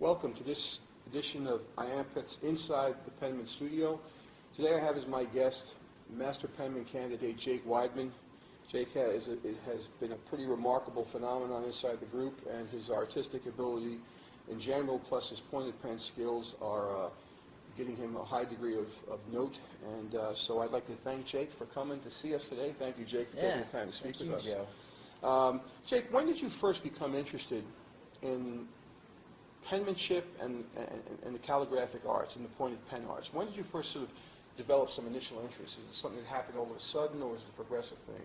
welcome to this edition of IAMPETH's Inside the Penman Studio. Today I have as my guest Master Penman candidate Jake Weidmann. Jake has been a pretty remarkable phenomenon inside the group, and his artistic ability in general plus his pointed pen skills are getting him a high degree of note. And so I'd like to thank Jake for coming to see us today. Thank you, Jake, for taking the time to speak with us. Joe. Jake, when did you first become interested in penmanship and the calligraphic arts and the pointed pen arts? When did you first sort of develop some initial interest? Is it something that happened all of a sudden, or was it a progressive thing?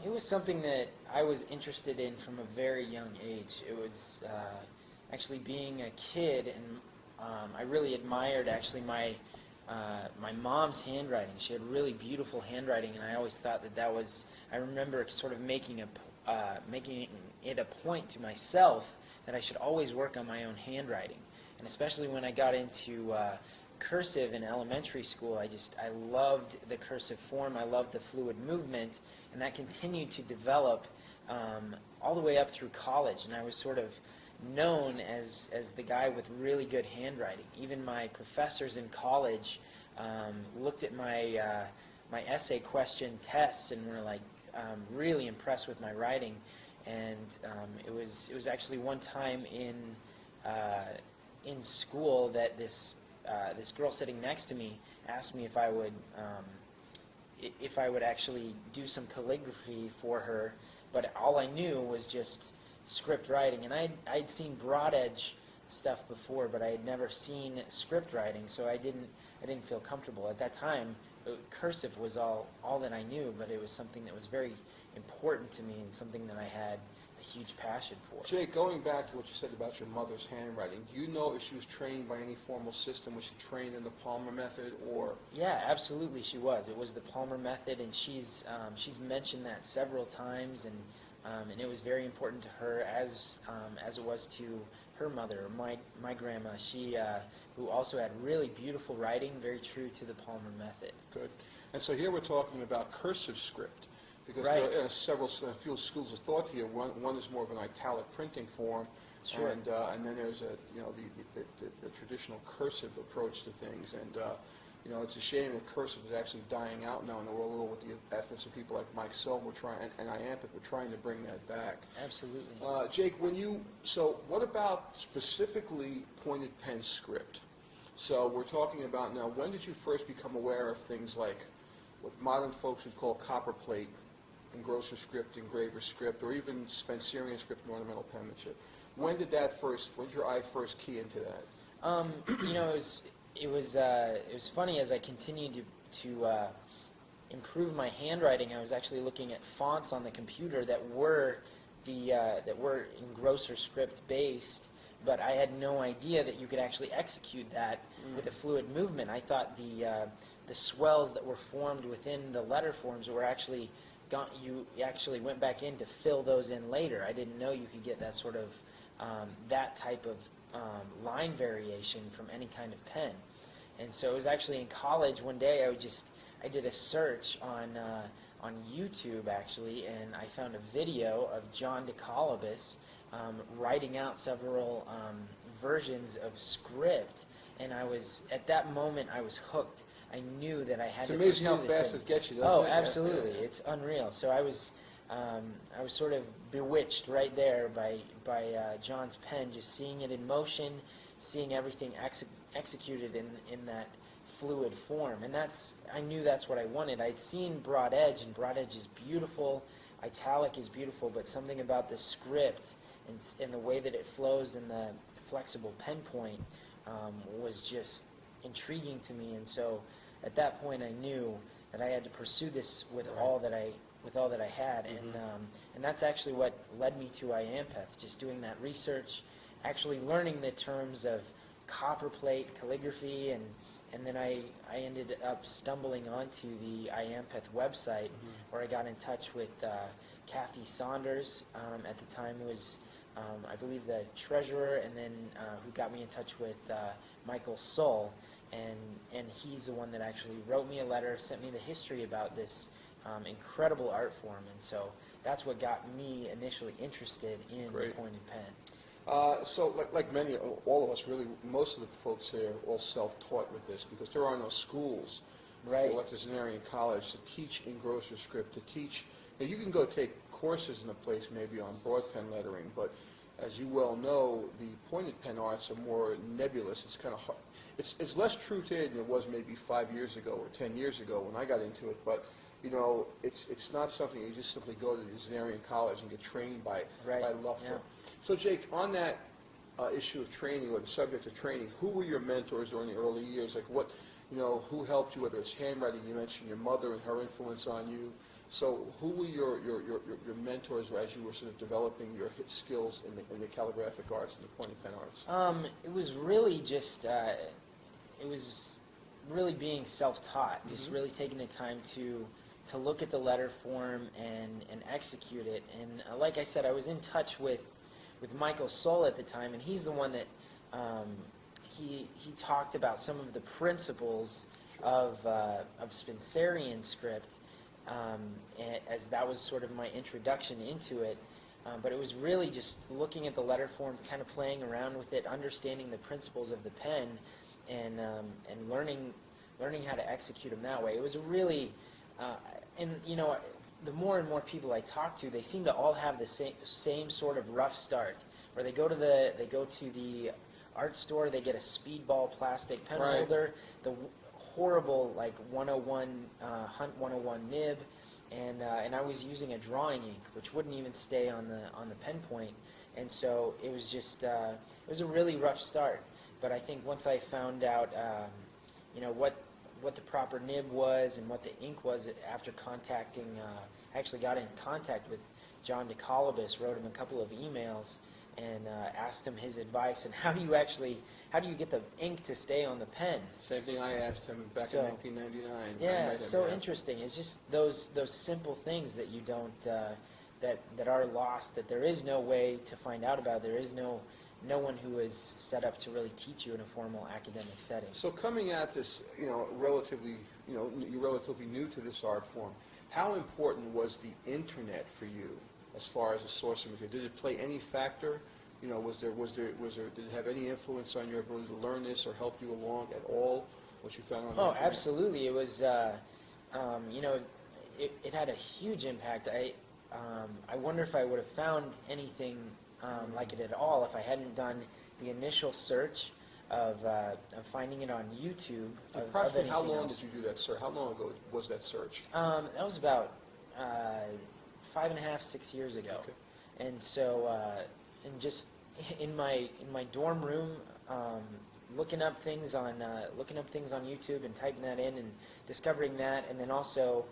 It was something that I was interested in from a very young age. It was actually being a kid, and I really admired actually my mom's handwriting. She had really beautiful handwriting, and I always thought that was. I remember sort of making it a point to myself that I should always work on my own handwriting, and especially when I got into cursive in elementary school, I loved the cursive form. I loved the fluid movement, and that continued to develop all the way up through college. And I was sort of known as the guy with really good handwriting. Even my professors in college looked at my my essay question tests and were like really impressed with my writing. And it was actually one time in school that this girl sitting next to me asked me if I would actually do some calligraphy for her, but all I knew was just script writing, and I'd seen broad edge stuff before, but I had never seen script writing, so I didn't feel comfortable at that time. Cursive was all that I knew, but it was something that was very important to me and something that I had a huge passion for. Jake, going back to what you said about your mother's handwriting, do you know if she was trained by any formal system? Was she trained in the Palmer method, or? Yeah, absolutely she was. It was the Palmer method, and she's mentioned that several times, and it was very important to her as it was to her mother, my grandma. She who also had really beautiful writing, very true to the Palmer method. Good. And so here we're talking about cursive script, because right. there are a few schools of thought here. One is more of an italic printing form, sure. And then there's the traditional cursive approach to things. And it's a shame that cursive is actually dying out now in the world, a little with the efforts of people like Mike Selm and IAMPETH were trying to bring that back. Absolutely. Jake, what about specifically pointed pen script? So we're talking about now, when did you first become aware of things like what modern folks would call copperplate, engrosser script, engraver script, or even Spencerian script and ornamental penmanship? When did your eye first key into that? It was funny. As I continued to improve my handwriting, I was actually looking at fonts on the computer that were engrosser script based, but I had no idea that you could actually execute that with a fluid movement. I thought the swells that were formed within the letter forms were actually you actually went back in to fill those in later. I didn't know you could get that sort of that type of line variation from any kind of pen. And so it was actually in college one day I did a search on YouTube actually, and I found a video of John DeColobus writing out several versions of script, and at that moment I was hooked. I knew that I had to pursue this. It's amazing how fast it gets you, doesn't it? Oh, absolutely. Yeah. It's unreal. So I was sort of bewitched right there by John's pen, just seeing it in motion, seeing everything executed in that fluid form. And I knew that's what I wanted. I'd seen broad edge, and broad edge is beautiful, italic is beautiful, but something about the script and the way that it flows in the flexible pen point was just intriguing to me. And so at that point I knew that I had to pursue this with all that I had, and that's actually what led me to IAMPETH, just doing that research, actually learning the terms of copperplate calligraphy, and then I ended up stumbling onto the IAMPETH website, where I got in touch with Kathy Saunders. At the time was I believe the treasurer, and then who got me in touch with Michael Sull, and he's the one that actually wrote me a letter, sent me the history about this incredible art form, and so that's what got me initially interested in the pointed pen. So like many, all of us really, most of the folks here are all self-taught with this because there are no schools Right. for Electionarian College to teach in grocer script, to teach. Now, you can go take courses in a place maybe on broad pen lettering, but as you well know, the pointed pen arts are more nebulous. It's kind of hard. It's less true today than it was maybe 5 years ago or 10 years ago when I got into it, but you know, it's not something you just simply go to the Electionarian College and get trained by Lupfer. Yeah. So Jake, on that issue of training or the subject of training, who were your mentors during the early years? Like what, you know, who helped you, whether it's handwriting, you mentioned your mother and her influence on you. So who were your mentors as you were sort of developing your skills in the calligraphic arts and the pointed pen arts? It was really just, it was really being self-taught, just really taking the time to look at the letter form and execute it. And like I said, I was in touch with Michael Soll at the time, and he's the one that he talked about some of the principles of Spencerian script, as that was sort of my introduction into it. But it was really just looking at the letter form, kind of playing around with it, understanding the principles of the pen, and learning how to execute them that way. It was a really, and you know, the more and more people I talk to, they seem to all have the same sort of rough start, where they go to the art store, they get a speedball plastic pen holder, the horrible like 101 Hunt 101 nib, and I was using a drawing ink, which wouldn't even stay on the pen point, and so it was just it was a really rough start. But I think once I found out, you know, what the proper nib was and what the ink was, after contacting, I actually got in contact with John DeColobus, wrote him a couple of emails, and asked him his advice. And how do you get the ink to stay on the pen? Same thing I asked him back in 1999. Yeah, it's so interesting. It's just those simple things that you don't that are lost. That there is no way to find out about. There is no one who is set up to really teach you in a formal academic setting. So coming at this, you know, you're relatively new to this art form. How important was the internet for you as far as a source of material? Did it play any factor? You know, did it have any influence on your ability to learn this or help you along at all? What you found on the internet? Absolutely. It was, you know, it had a huge impact. I wonder if I would have found anything like it at all if I hadn't done the initial search of finding it on YouTube. Approximately how long did you do that search? How long ago was that search? That was about 5.5, 6 years ago. Okay. And so, and just in my dorm room, looking up things on YouTube and typing that in and discovering that, and then also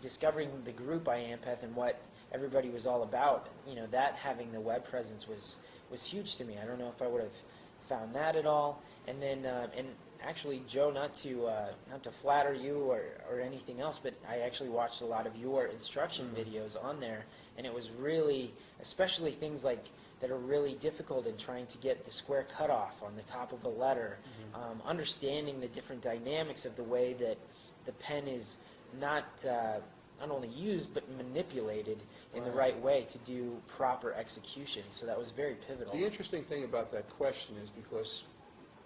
discovering the group IAMPETH and what everybody was all about. You know, that having the web presence was huge to me. I don't know if I would have found that at all. And then and actually, Joe, not to flatter you or anything else, but I actually watched a lot of your instruction videos on there, and it was really, especially things like that are really difficult in trying to get the square cutoff on the top of a letter, understanding the different dynamics of the way that the pen is not only used but manipulated in the right way to do proper execution. So that was very pivotal. The interesting thing about that question is because,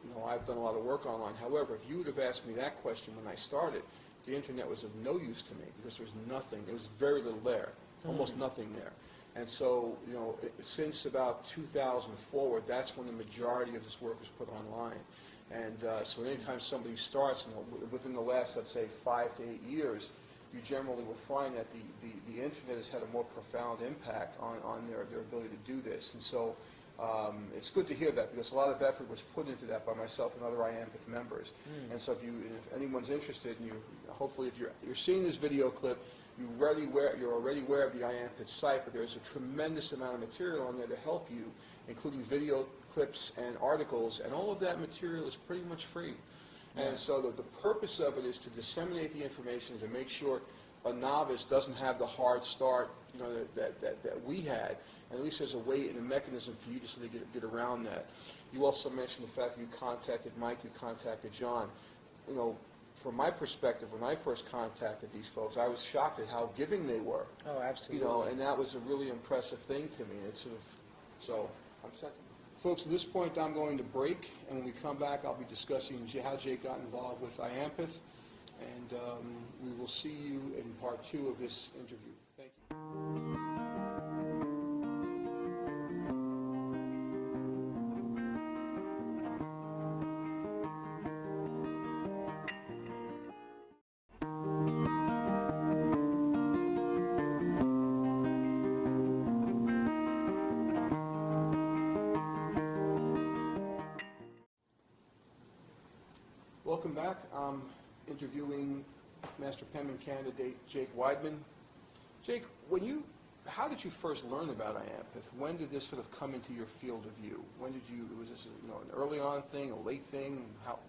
you know, I've done a lot of work online. However, if you would have asked me that question when I started, the internet was of no use to me because there was nothing. There was very little there, almost nothing there. And so, you know, since about 2000 forward, that's when the majority of this work is put online. And so anytime somebody starts, you know, within the last, let's say, 5 to 8 years, you generally will find that the internet has had a more profound impact on their ability to do this. And so it's good to hear that because a lot of effort was put into that by myself and other IAMPETH members. And so if anyone's interested, and hopefully if you're seeing this video clip, you're already aware of the IAMPETH site, but there's a tremendous amount of material on there to help you, including video clips and articles, and all of that material is pretty much free. And so the purpose of it is to disseminate the information to make sure a novice doesn't have the hard start, you know, that we had. And at least there's a way and a mechanism for you to sort of get around that. You also mentioned the fact that you contacted Mike, you contacted John. You know, from my perspective, when I first contacted these folks, I was shocked at how giving they were. Oh, absolutely. You know, and that was a really impressive thing to me. It's sort of so. I'm set. Folks, at this point, I'm going to break, and when we come back, I'll be discussing how Jake got involved with IAMPETH, and we will see you in part 2 of this interview. Thank you. Welcome back. I'm interviewing Master Penman candidate Jake Weidmann. Jake, how did you first learn about IAMPETH? When did this sort of come into your field of view? Was this an early on thing, a late thing?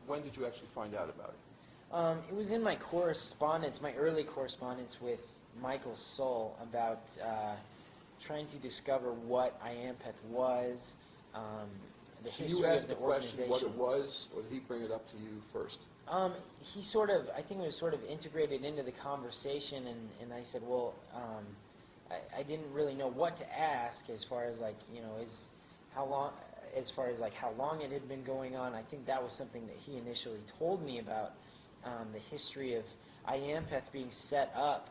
When did you actually find out about it? It was in my correspondence, my early correspondence with Michael Soll about trying to discover what IAMPETH was, the history you asked of the the question organization. what it was, or did he bring it up to you first? He sort of, I think it was sort of integrated into the conversation, and I said, well, I didn't really know what to ask as far as how long it had been going on. I think that was something that he initially told me about, the history of IAMPETH being set up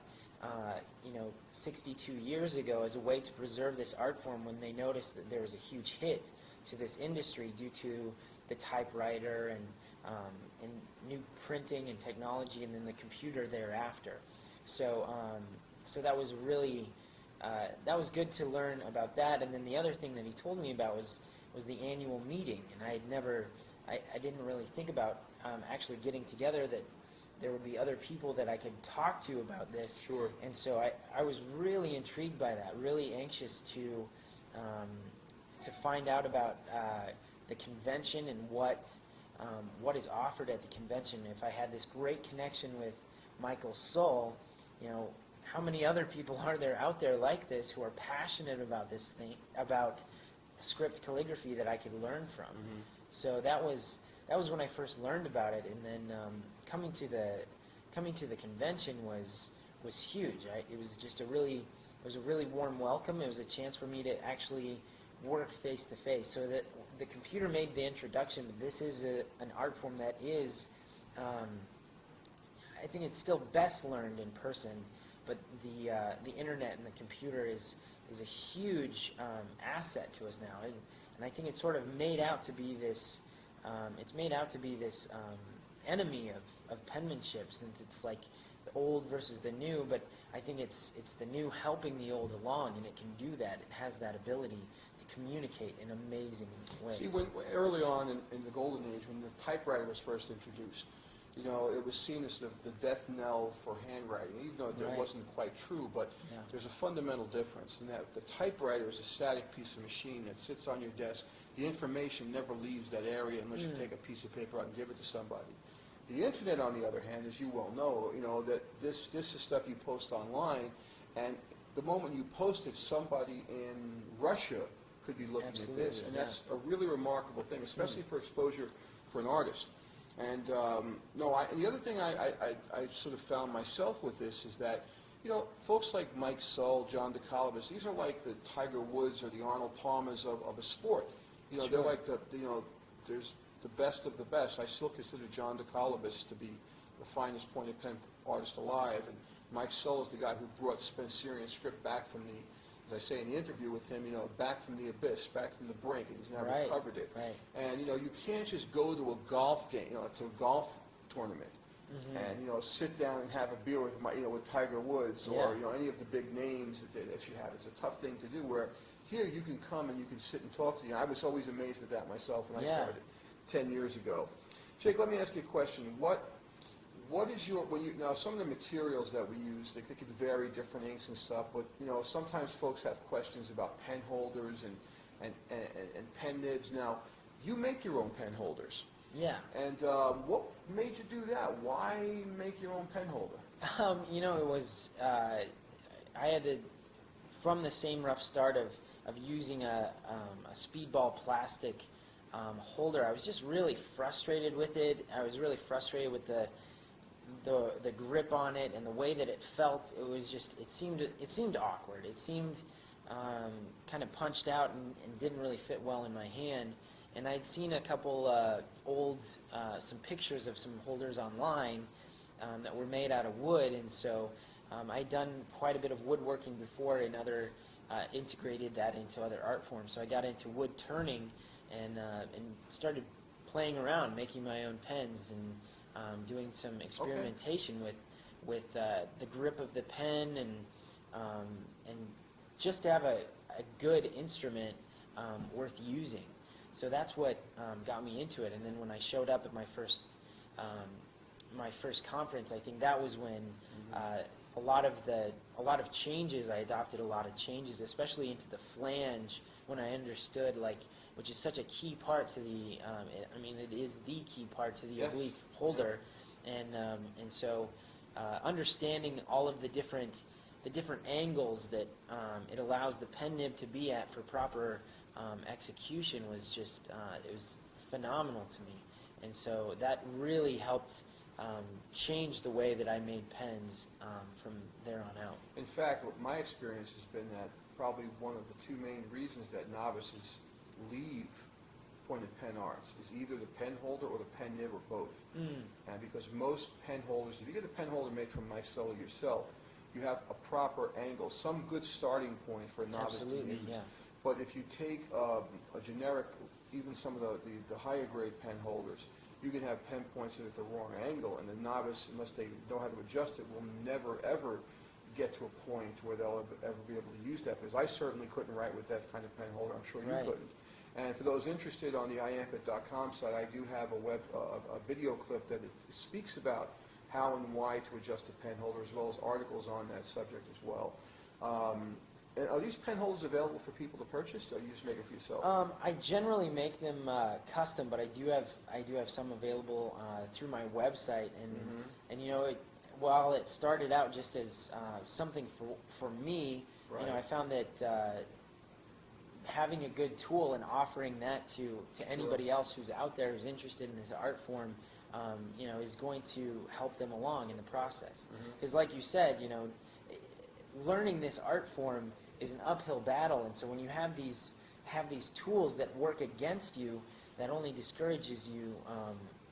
62 years ago as a way to preserve this art form when they noticed that there was a huge hit to this industry due to the typewriter and new printing and technology, and then the computer thereafter. So that was really that was good to learn about that. And then the other thing that he told me about was the annual meeting, and I didn't really think about actually getting together, that there would be other people that I could talk to about this. Sure. And so I was really intrigued by that, really anxious to find out about the convention and what is offered at the convention. If I had this great connection with Michael Soll, how many other people are there out there like this who are passionate about this thing, about script calligraphy, that I could learn from? Mm-hmm. So that was when I first learned about it, and then coming to the convention was huge. It was a really warm welcome. It was a chance for me to actually work face to face. So that the computer made the introduction, but this is an art form that is, I think it's still best learned in person. But the internet and the computer is a huge asset to us now, and I think it's sort of made out to be this. It's made out to be this enemy of penmanship, since it's like the old versus the new. But I think it's the new helping the old along, and it can do that. It has that ability to communicate in amazing ways. See, early on in the golden age, when the typewriter was first introduced, it was seen as the death knell for handwriting, even though that wasn't quite true. But there's a fundamental difference in that the typewriter is a static piece of machine that sits on your desk. The information never leaves that area unless you take a piece of paper out and give it to somebody. The internet, on the other hand, as you well know, that this is stuff you post online, and the moment you post it, somebody in Russia could be looking at this, and that's a really remarkable thing, especially for exposure for an artist. And and the other thing I sort of found myself with this is that, folks like Mike Sull, John DeColobus, these are like the Tiger Woods or the Arnold Palmers of a sport. Sure. They're like there's the best of the best. I still consider John DeColobus to be the finest pointed pen artist alive, and Mike Sull is the guy who brought Spencerian script back from as I say in the interview with him, back from the abyss, back from the brink, and he's now recovered it. Right. And you can't just go to a golf game, to a golf tournament, and sit down and have a beer with with Tiger Woods or any of the big names that you have. It's a tough thing to do. Where here you can come and you can sit and talk to you. I was always amazed at that myself when I started 10 years ago. Jake, let me ask you a question. What is your, now some of the materials that we use, they could vary, different inks and stuff, but sometimes folks have questions about pen holders and pen nibs. Now, you make your own pen holders. Yeah. And what made you do that? Why make your own pen holder? It was, I had to, from the same rough start of using a speedball plastic holder, I was just really frustrated with it. I was really frustrated with the grip on it and the way that it felt. It was just, it seemed awkward. It seemed kind of punched out and didn't really fit well in my hand. And I'd seen a couple some pictures of some holders online that were made out of wood, and so I'd done quite a bit of woodworking before and integrated that into other art forms. So I got into wood turning and started playing around, making my own pens and doing some experimentation with the grip of the pen and just to have a good instrument worth using. So that's what got me into it. And then when I showed up at my first conference, I think that was when a lot of changes. I adopted a lot of changes, especially into the flange, when I understood which is such a key part to the. It is the key part to the oblique holder, and so understanding all of the different angles that it allows the pen nib to be at for proper execution was just it was phenomenal to me, and so that really helped change the way that I made pens from there on out. In fact, what my experience has been that probably one of the two main reasons that novices leave pointed pen arts is either the pen holder or the pen nib or both. And because most pen holders, if you get a pen holder made from Mike Seller yourself, you have a proper angle, some good starting point for a novice to use. Yeah. But if you take a generic, even some of the higher grade pen holders, you can have pen points at the wrong angle, and the novice, unless they know how to adjust it, will never ever get to a point where they'll ever be able to use that. Because I certainly couldn't write with that kind of pen holder. I'm sure you couldn't. And for those interested, on the IAMPETH.com site, I do have a video clip that it speaks about how and why to adjust a pen holder, as well as articles on that subject as well. And are these pen holders available for people to purchase, or you just make it for yourself? I generally make them custom, but I do have some available through my website, and while it started out just as something for me, I found that having a good tool and offering that to anybody else who's out there who's interested in this art form, is going to help them along in the process. Because, like you said, learning this art form is an uphill battle, and so when you have these tools that work against you, that only discourages you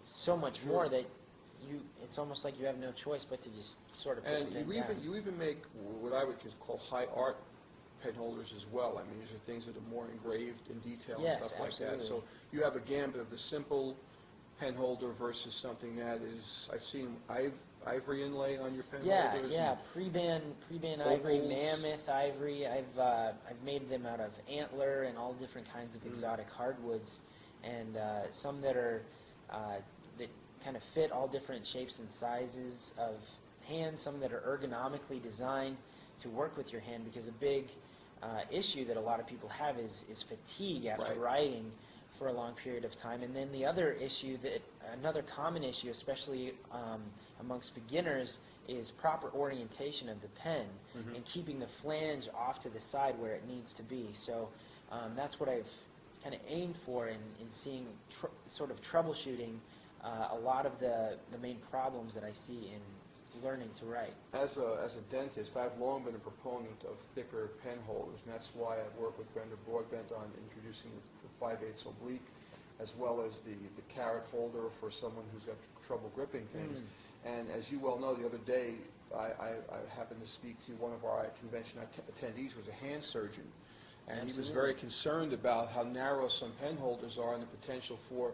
so much more that it's almost like you have no choice but to just sort of put And the pen down. you even make what I would call high art pen holders as well. I mean, these are things that are more engraved in detail and stuff like that. So you have a gambit of the simple pen holder versus something that is, I've seen ivory inlay on your pen holders. Yeah, pre-band ivory, mammoth ivory. I've made them out of antler and all different kinds of exotic hardwoods, and some that are that kind of fit all different shapes and sizes of hands. Some that are ergonomically designed to work with your hand, because a big issue that a lot of people have is fatigue after writing for a long period of time. And then the other issue, another common issue, especially amongst beginners, is proper orientation of the pen and keeping the flange off to the side where it needs to be. So that's what I've kind of aimed for in seeing sort of troubleshooting a lot of the main problems that I see in learning to write. As a dentist, I've long been a proponent of thicker pen holders, and that's why I work with Brenda Broadbent on introducing the 5/8 oblique, as well as the carrot holder for someone who's got trouble gripping things. And as you well know, the other day I happened to speak to one of our convention attendees who was a hand surgeon, and he was very concerned about how narrow some pen holders are and the potential for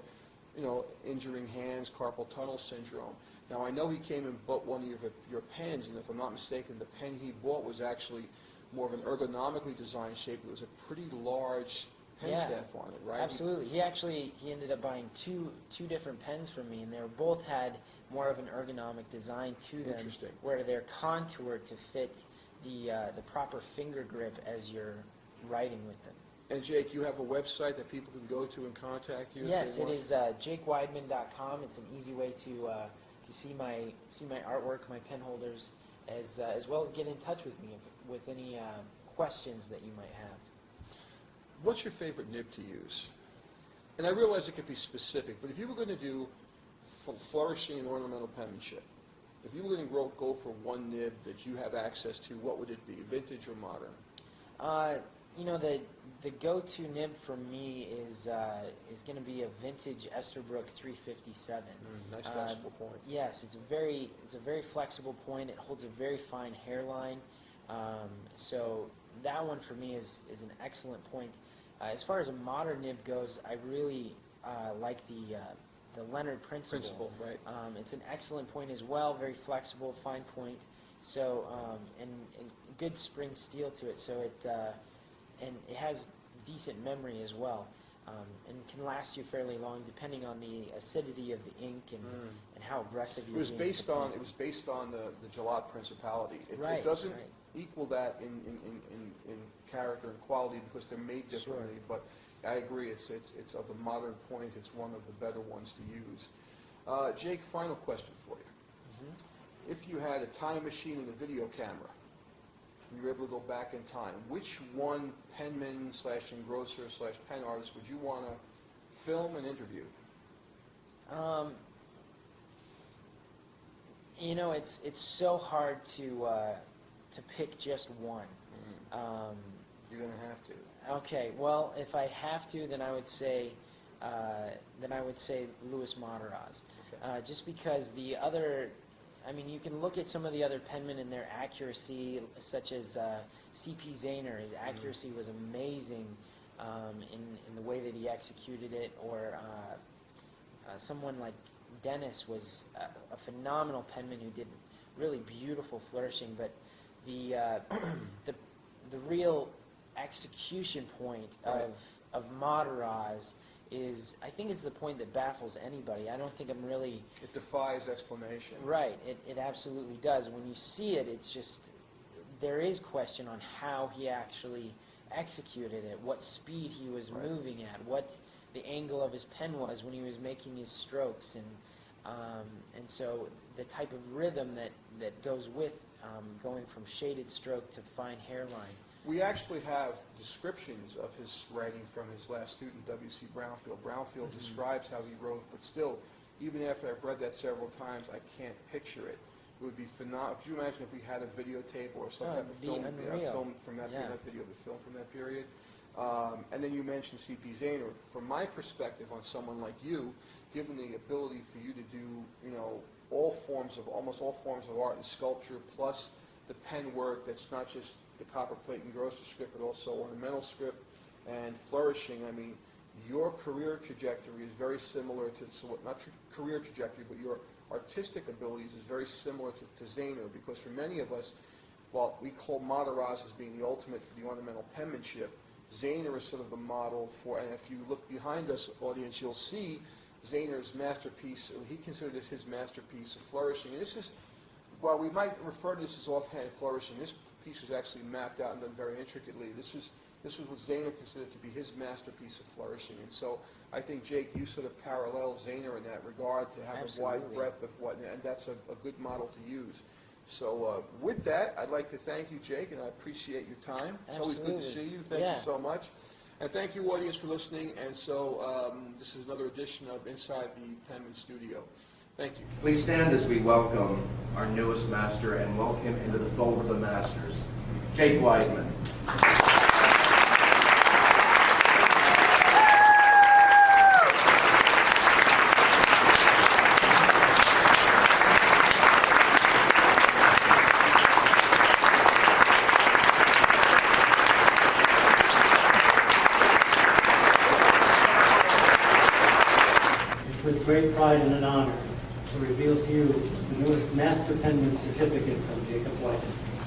injuring hands, carpal tunnel syndrome. Now, I know he came and bought one of your pens, and if I'm not mistaken, the pen he bought was actually more of an ergonomically designed shape. It was a pretty large pen staff on it, right? Absolutely. He ended up buying two different pens from me, and they both had more of an ergonomic design to them, Interesting. where they're contoured to fit the proper finger grip as you're writing with them. And Jake, you have a website that people can go to and contact you? Yes, it is jakeweidmann.com. It's an easy way to see my artwork, my pen holders, as well as get in touch with me with any questions that you might have. What's your favorite nib to use? And I realize it could be specific, but if you were going to do flourishing and ornamental penmanship, if you were going to go for one nib that you have access to, what would it be, vintage or modern? You know, the go-to nib for me is going to be a vintage Esterbrook 357. Nice flexible point. Yes, it's a very flexible point. It holds a very fine hairline. So that one for me is an excellent point. As far as a modern nib goes, I really like the Leonard Principle. Right. It's an excellent point as well, very flexible, fine point. So and good spring steel to it. So and it has decent memory as well, and can last you fairly long depending on the acidity of the ink and how aggressive you're being. It was based on the Jalad Principality. It doesn't equal that in character and quality because they're made differently. Sure. But I agree, it's of the modern point. It's one of the better ones to use. Jake, final question for you. Mm-hmm. If you had a time machine and a video camera, and you were able to go back in time, which one penman / engrosser / pen artist would you want to film and interview? You know, it's so hard to pick just one. You're going to have to. Okay, well, if I have to, then I would say Louis Mataraz, Okay. just because the other. I mean, you can look at some of the other penmen and their accuracy, such as C.P. Zahner. His accuracy was amazing in the way that he executed it. Or someone like Dennis was a phenomenal penman who did really beautiful flourishing. But the real execution point of Mataraz is, I think it's the point that baffles anybody. I don't think I'm really... It defies explanation. Right, it absolutely does. When you see it, it's just, there is question on how he actually executed it, what speed he was moving at, what the angle of his pen was when he was making his strokes, and so the type of rhythm that goes with going from shaded stroke to fine hairline. We actually have descriptions of his writing from his last student, W.C. Brownfield. Brownfield describes how he wrote, but still, even after I've read that several times, I can't picture it. It would be phenomenal. Could you imagine if we had a videotape or some type of film from that period, not video, but film from that period? And then you mentioned C.P. Zahner. From my perspective on someone like you, given the ability for you to do, you know, almost all forms of art and sculpture, plus the pen work that's not just the copperplate and grosser script, but also ornamental script and flourishing. I mean, your career trajectory is very similar to, not career trajectory, but your artistic abilities is very similar to Zahner, because for many of us, while we call Mataraz as being the ultimate for the ornamental penmanship, Zahner is sort of the model for, and if you look behind us, audience, you'll see Zahner's masterpiece. He considered this his masterpiece of flourishing. And this is, while we might refer to this as offhand flourishing, this piece was actually mapped out and done very intricately. This was what Zahner considered to be his masterpiece of flourishing. And so I think, Jake, you sort of parallel Zahner in that regard, to have Absolutely. a wide breadth of what, and that's a good model to use. So with that, I'd like to thank you, Jake, and I appreciate your time. It's always good to see you. Thank you so much. And thank you, audience, for listening. And so this is another edition of Inside the Penman Studio. Thank you. Please stand as we welcome our newest master and welcome him into the fold of the masters, Jake Weidmann. It's with great pride and an honor to reveal to you the newest Master Penman certificate from Jacob Weidmann.